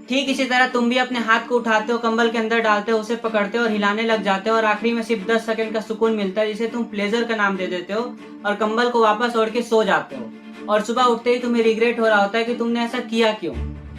ठीक इसी तरह तुम भी अपने हाथ को उठाते हो, कंबल के अंदर डालते हो, उसे पकड़ते हो और हिलाने लग जाते हो और आखिरी में सिर्फ 10 सेकंड का सुकून मिलता है जिसे तुम प्लेजर का नाम दे देते हो और कंबल को वापस ओढ़ के सो जाते हो और सुबह उठते ही तुम्हें रिग्रेट हो रहा होता है कि तुमने ऐसा किया क्यों।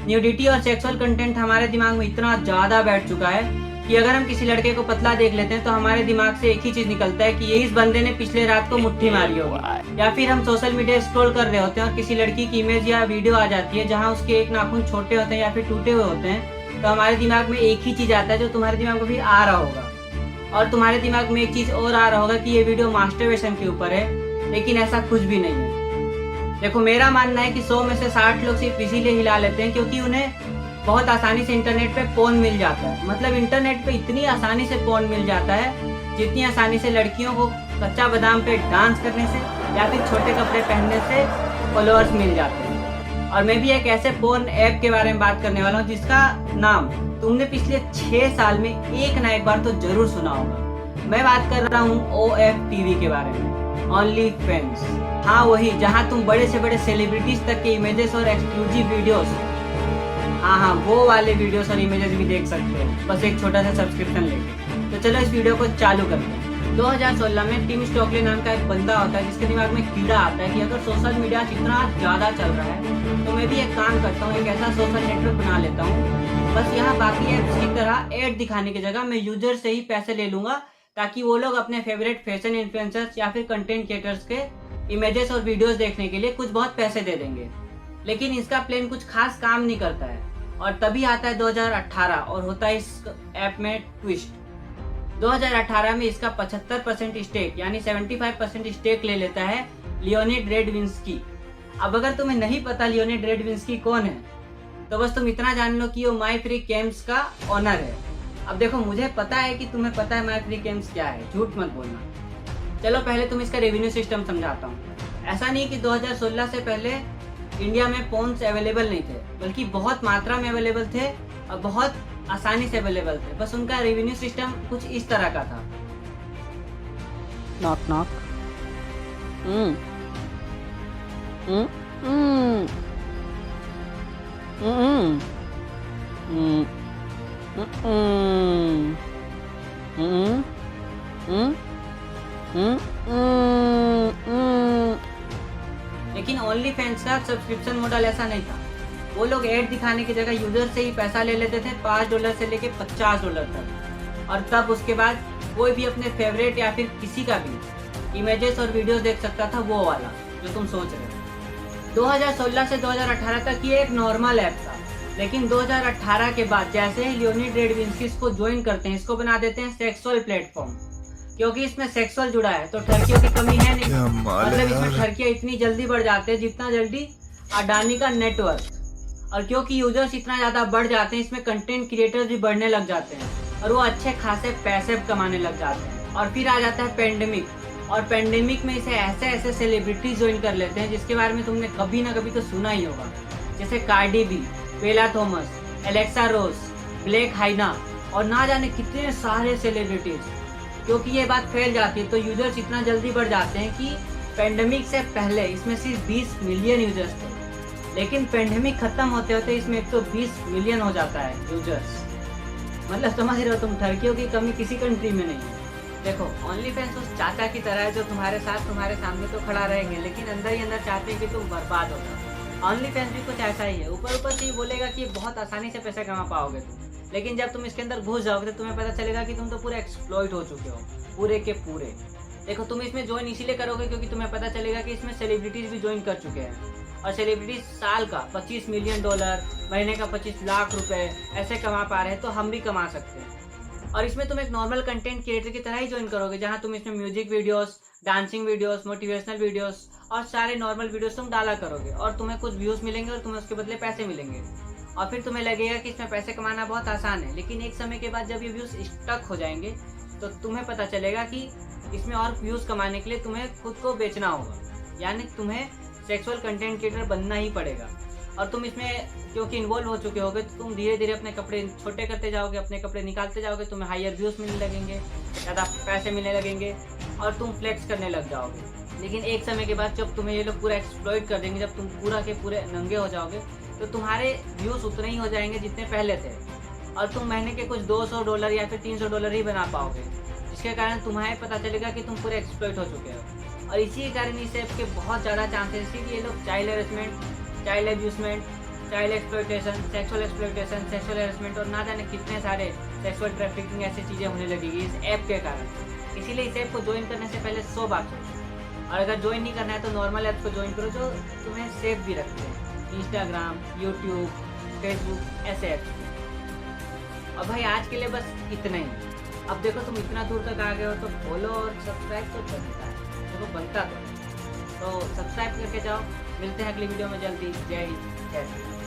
न्यूडिटी और सेक्सुअल कंटेंट हमारे दिमाग में इतना ज्यादा बैठ चुका है कि अगर हम किसी लड़के को पतला देख लेते हैं तो हमारे दिमाग से एक ही चीज निकलता है कि ये इस बंदे ने पिछले रात को मुट्ठी मारी होगी। या फिर हम सोशल मीडिया स्क्रॉल कर रहे होते हैं और किसी लड़की की इमेज या वीडियो आ जाती है जहां उसके एक नाखून छोटे होते हैं या फिर टूटे हुए होते हैं, तो हमारे दिमाग में एक ही चीज आता है जो तुम्हारे दिमाग में भी आ रहा होगा। और तुम्हारे दिमाग में एक चीज और आ रहा होगा कि ये वीडियो मास्टरबेशन के ऊपर है, लेकिन ऐसा कुछ भी नहीं है। देखो, मेरा मानना है कि 100 में से 60 लोग सिर्फ इसीलिए हिला लेते हैं क्योंकि उन्हें बहुत आसानी से इंटरनेट पे पोर्न मिल जाता है। मतलब इंटरनेट पे इतनी आसानी से पोर्न मिल जाता है जितनी आसानी से लड़कियों को कच्चा बादाम पे डांस करने से या फिर छोटे कपड़े पहनने से फॉलोअर्स मिल जाते हैं। और मैं भी एक ऐसे पोर्न ऐप के बारे में बात करने वाला हूँ जिसका नाम तुमने पिछले 6 साल में एक ना एक बार तो जरूर सुना होगा। मैं बात कर रहा हूँ OFTV के बारे में, ओनली फैंस। हाँ, वही जहाँ तुम बड़े से बड़े सेलिब्रिटीज तक के इमेजेस और एक्सक्लूसिव वीडियोस, हाँ वो वाले वीडियोस और इमेजेस भी देख सकते हो, बस एक छोटा सा सब्सक्रिप्शन लेके। तो चलो इस वीडियो को चालू करते हैं। 2016 में टिम स्टॉकले नाम का एक बंदा होता है जिसके दिमाग में कीड़ा आता है कि अगर सोशल मीडिया इतना ज्यादा चल रहा है तो मैं भी एक काम करता हूँ, एक ऐसा सोशल नेटवर्क बना लेता हूँ। बस यहाँ बाकी एप्स की तरह एड दिखाने की जगह मैं यूजर से ही पैसे ले लूंगा ताकि वो लोग अपने फेवरेट फैशन इन्फ्लुएंसर्स या फिर कंटेंट क्रिएटर्स के इमेजेस और वीडियोस देखने के लिए कुछ बहुत पैसे दे देंगे। लेकिन इसका प्लान कुछ खास काम नहीं करता है। और तभी आता है 2018 और होता है इस ऐप में ट्विस्ट। 2018 में इसका 75% स्टेक यानी 75% स्टेक ले लेता है लियोनिड रेडविंस्की। अब अगर तुम्हें नहीं पता लियोनिड रेडविंस्की कौन है तो बस तुम इतना जान लो कि वो माई फ्री गेम्स का ओनर है। अब देखो, मुझे पता है कि तुम्हें पता है माई फ्री गेम्स क्या है, झूठ मत बोलना। चलो पहले तुम इसका रेवेन्यू सिस्टम समझाता हूँ। ऐसा नहीं कि 2016 से पहले इंडिया में फोन्स अवेलेबल नहीं थे, बल्कि बहुत मात्रा में अवेलेबल थे और बहुत आसानी से अवेलेबल थे। बस उनका रेवेन्यू सिस्टम कुछ इस तरह का था। Knock knock. लेकिन ओनली फैंस का सब्सक्रिप्शन मॉडल ऐसा नहीं था। वो लोग ऐड दिखाने की जगह यूजर से ही पैसा ले लेते थे, $5 से लेके $50 तक। और तब उसके बाद कोई भी अपने फेवरेट या फिर किसी का भी इमेजेस और वीडियोस देख सकता था, वो वाला जो तुम सोच रहे हो। 2016 से 2018 तक ये एक नॉर्मल ऐप था, लेकिन 2018 के बाद जैसे ही लियोनिड रेडविंस्की इसको ज्वाइन करते हैं, इसको बना देते हैं सेक्सुअल प्लेटफॉर्म। क्योंकि इसमें सेक्सुअल जुड़ा है तो ठरकियों की कमी है नहीं। मतलब इसमें ठरकियां इतनी जल्दी बढ़ जाते हैं जितना जल्दी अडानी का नेटवर्क। और क्योंकि यूजर्स इतना ज्यादा बढ़ जाते हैं, इसमें कंटेंट क्रिएटर्स भी बढ़ने लग जाते हैं और वो अच्छे खासे पैसे कमाने लग जाते हैं। और फिर आ जाता है पेंडेमिक, और पेंडेमिक में इसे ऐसे ऐसे सेलिब्रिटीज ज्वाइन कर लेते हैं जिसके बारे में तुमने कभी ना कभी तो सुना ही होगा, जैसे कार्डी बी, बेला थॉमस, एलेक्सा रोज, ब्लैक हाइना और ना जाने कितने सारे सेलिब्रिटीज। क्योंकि ये बात फैल जाती है तो यूजर्स इतना जल्दी बढ़ जाते हैं कि पेंडेमिक से पहले इसमें सिर्फ 20 मिलियन यूजर्स थे, लेकिन पेंडेमिक खत्म होते होते इसमें 120 मिलियन हो जाता है यूजर्स। मतलब समझ रहे हो तुम, ठरकियों की कमी किसी कंट्री में नहीं है। देखो, ओनली फैंस उस चाचा की तरह है जो तुम्हारे साथ तुम्हारे सामने तो खड़ा रहेंगे, लेकिन अंदर ही अंदर चाहते हैं कि तुम बर्बाद हो जाओ। ओनली फैंस भी कुछ ऐसा ही है। ऊपर से ये बोलेगा कि बहुत आसानी से पैसे कमा पाओगे तुम, लेकिन जब तुम इसके अंदर घुस जाओगे तो तुम्हें पता चलेगा कि तुम तो पूरे एक्सप्लॉइट हो चुके हो, पूरे के पूरे। देखो, तुम इसमें ज्वाइन इसीलिए करोगे क्योंकि तुम्हें पता चलेगा कि इसमें सेलिब्रिटीज भी ज्वाइन कर चुके हैं और सेलिब्रिटीज साल का $25 मिलियन, महीने का 25 लाख रुपए ऐसे कमा पा रहे हैं, तो हम भी कमा सकते हैं। और इसमें तुम एक नॉर्मल कंटेंट क्रिएटर की तरह ही ज्वाइन करोगे, जहाँ तुम इसमें music videos, dancing videos, motivational videos और सारे नॉर्मल वीडियोस तुम डाला करोगे और तुम्हें कुछ व्यूज मिलेंगे और तुम्हें उसके बदले पैसे मिलेंगे। और फिर तुम्हें लगेगा कि इसमें पैसे कमाना बहुत आसान है, लेकिन एक समय के बाद जब ये व्यूज स्टक हो जाएंगे तो तुम्हें पता चलेगा कि इसमें और व्यूज कमाने के लिए तुम्हें खुद को बेचना होगा, यानी तुम्हें सेक्सुअल कंटेंट क्रिएटर बनना ही पड़ेगा। और तुम इसमें क्योंकि इन्वॉल्व हो चुके होगे तो तुम धीरे धीरे अपने कपड़े छोटे करते जाओगे, अपने कपड़े निकालते जाओगे, तुम्हें हायर व्यूज मिलने लगेंगे, ज़्यादा पैसे मिलने लगेंगे और तुम फ्लेक्स करने लग जाओगे। लेकिन एक समय के बाद जब तुम्हें ये लोग पूरा एक्सप्लॉइट कर देंगे, जब तुम पूरा के पूरे नंगे हो जाओगे, तो तुम्हारे व्यूज उतने ही हो जाएंगे जितने पहले थे, और तुम महीने के कुछ $200 या फिर $300 ही बना पाओगे, जिसके कारण तुम्हें पता चलेगा कि तुम पूरे एक्सप्लॉइट हो चुके हो। और इसी के कारण इस ऐप के बहुत ज़्यादा चांसेस थी कि ये लोग child harassment, child abusement, child exploitation, sexual exploitation, sexual harassment और ना जाने कितने सारे सेक्सुअल ट्रैफिकिंग ऐसी चीज़ें होने लगेगी इस ऐप के कारण। इसीलिए इस ऐप को ज्वाइन करने से पहले 100 बार सोचो, और अगर ज्वाइन नहीं करना है तो नॉर्मल ऐप को ज्वाइन करो जो तुम्हें सेफ भी रखते हैं, इंस्टाग्राम, यूट्यूब, फेसबुक, ऐसे ऐप्स। और भाई आज के लिए बस इतना ही। अब देखो तुम इतना दूर तक आ गए हो तो फॉलो और सब्सक्राइब तो बनता है, देखो बनता तो सब्सक्राइब करके जाओ। मिलते हैं अगली वीडियो में जल्दी। जय हिंद, जय श्री राम।